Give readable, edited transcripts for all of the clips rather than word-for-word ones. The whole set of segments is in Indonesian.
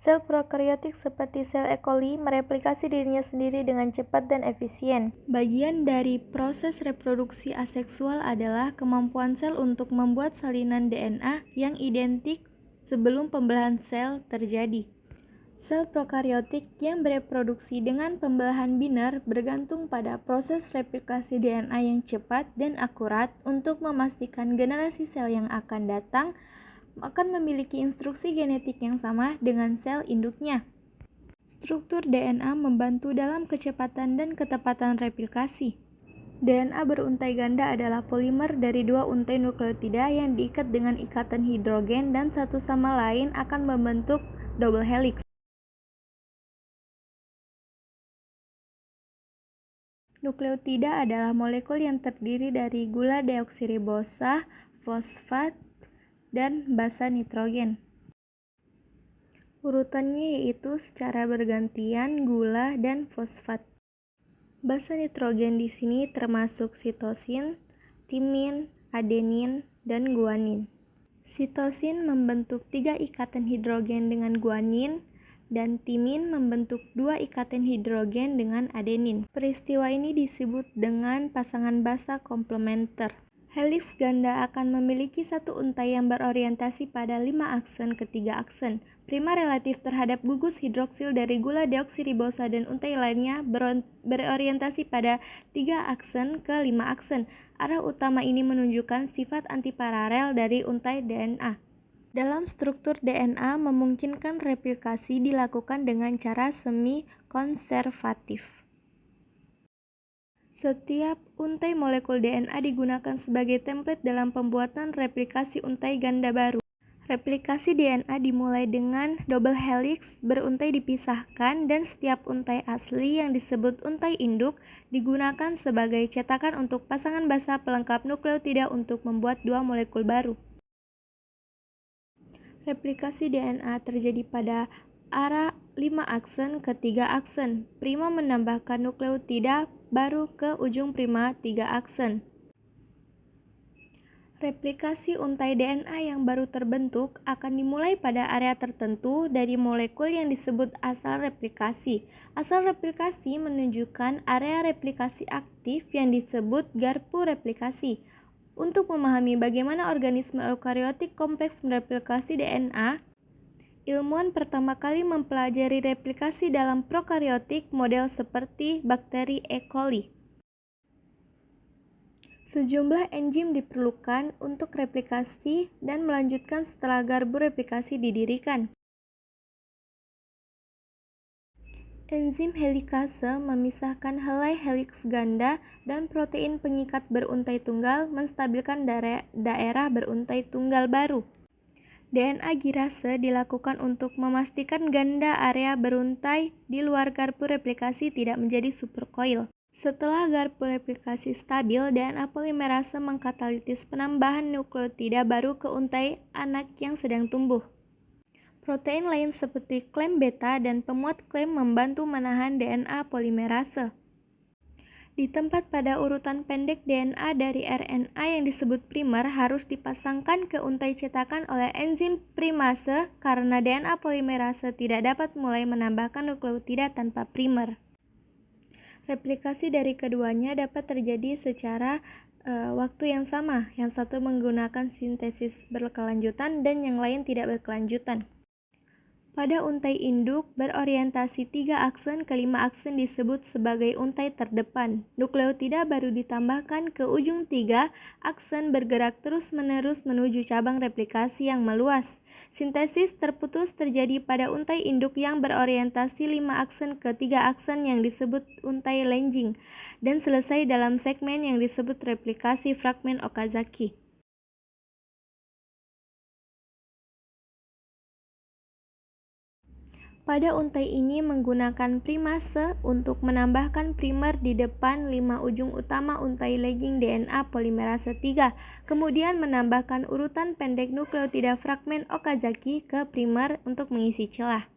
Sel prokariotik seperti sel E. coli mereplikasi dirinya sendiri dengan cepat dan efisien. Bagian dari proses reproduksi aseksual adalah kemampuan sel untuk membuat salinan DNA yang identik sebelum pembelahan sel terjadi. Sel prokariotik yang bereproduksi dengan pembelahan binar bergantung pada proses replikasi DNA yang cepat dan akurat untuk memastikan generasi sel yang akan datang akan memiliki instruksi genetik yang sama dengan sel induknya. Struktur DNA membantu dalam kecepatan dan ketepatan replikasi. DNA beruntai ganda adalah polimer dari dua untai nukleotida yang diikat dengan ikatan hidrogen dan satu sama lain akan membentuk double helix. Nukleotida adalah molekul yang terdiri dari gula deoksiribosa, fosfat, dan basa nitrogen. Urutannya yaitu secara bergantian gula dan fosfat. Basa nitrogen di sini termasuk sitosin, timin, adenin, dan guanin. Sitosin membentuk 3 ikatan hidrogen dengan guanin, dan timin membentuk 2 ikatan hidrogen dengan adenin. Peristiwa ini disebut dengan pasangan basa komplementer. Heliks ganda akan memiliki satu untai yang berorientasi pada 5 aksen ke 3 aksen. Prima relatif terhadap gugus hidroksil dari gula deoksiribosa dan untai lainnya berorientasi pada 3 aksen ke 5 aksen. Arah utama ini menunjukkan sifat antiparalel dari untai DNA. Dalam struktur DNA memungkinkan replikasi dilakukan dengan cara semi-konservatif. Setiap untai molekul DNA digunakan sebagai template dalam pembuatan replikasi untai ganda baru. Replikasi DNA dimulai dengan double helix beruntai dipisahkan dan setiap untai asli yang disebut untai induk digunakan sebagai cetakan untuk pasangan basa pelengkap nukleotida untuk membuat 2 molekul baru. Replikasi DNA terjadi pada arah 5 aksen ke 3 aksen. Prima menambahkan nukleotida baru ke ujung prima 3 aksen. Replikasi untai DNA yang baru terbentuk akan dimulai pada area tertentu dari molekul yang disebut asal replikasi. Asal replikasi menunjukkan area replikasi aktif yang disebut garpu replikasi. Untuk memahami bagaimana organisme eukariotik kompleks mereplikasi DNA, ilmuwan pertama kali mempelajari replikasi dalam prokariotik model seperti bakteri E. coli. Sejumlah enzim diperlukan untuk replikasi dan melanjutkan setelah garpu replikasi didirikan. Enzim helikase memisahkan helai heliks ganda dan protein pengikat beruntai tunggal menstabilkan daerah beruntai tunggal baru. DNA girase dilakukan untuk memastikan ganda area beruntai di luar garpu replikasi tidak menjadi supercoil. Setelah garpu replikasi stabil, DNA polimerase mengkatalitis penambahan nukleotida baru ke untai anak yang sedang tumbuh. Protein lain seperti klem beta dan pemuat klem membantu menahan DNA polimerase. Di tempat pada urutan pendek DNA dari RNA yang disebut primer harus dipasangkan ke untai cetakan oleh enzim primase karena DNA polimerase tidak dapat mulai menambahkan nukleotida tanpa primer. Replikasi dari keduanya dapat terjadi secara waktu yang sama, yang satu menggunakan sintesis berkelanjutan dan yang lain tidak berkelanjutan. Pada untai induk berorientasi 3 aksen ke 5 aksen disebut sebagai untai terdepan. Nukleotida baru ditambahkan ke ujung 3 aksen bergerak terus-menerus menuju cabang replikasi yang meluas. Sintesis terputus terjadi pada untai induk yang berorientasi 5 aksen ke 3 aksen yang disebut untai Lange dan selesai dalam segmen yang disebut replikasi fragmen Okazaki. Pada untai ini menggunakan primase untuk menambahkan primer di depan 5 ujung utama untai lagging DNA polimerase 3, kemudian menambahkan urutan pendek nukleotida fragmen Okazaki ke primer untuk mengisi celah.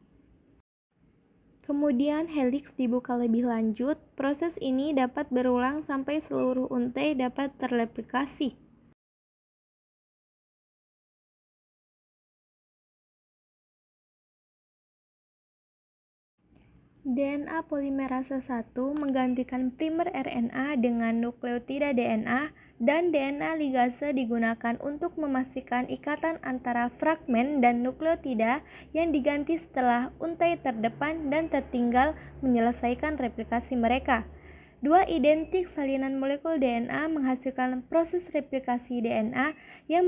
Kemudian heliks dibuka lebih lanjut. Proses ini dapat berulang sampai seluruh untai dapat terreplikasi. DNA polimerase 1 menggantikan primer RNA dengan nukleotida DNA, dan DNA ligase digunakan untuk memastikan ikatan antara fragmen dan nukleotida yang diganti setelah untai terdepan dan tertinggal menyelesaikan replikasi mereka. Dua identik salinan molekul DNA menghasilkan proses replikasi DNA yang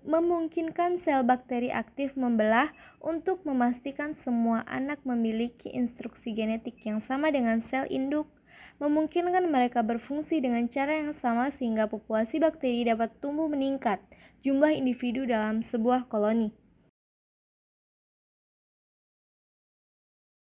memungkinkan sel bakteri aktif membelah untuk memastikan semua anak memiliki instruksi genetik yang sama dengan sel induk, memungkinkan mereka berfungsi dengan cara yang sama sehingga populasi bakteri dapat tumbuh meningkat jumlah individu dalam sebuah koloni.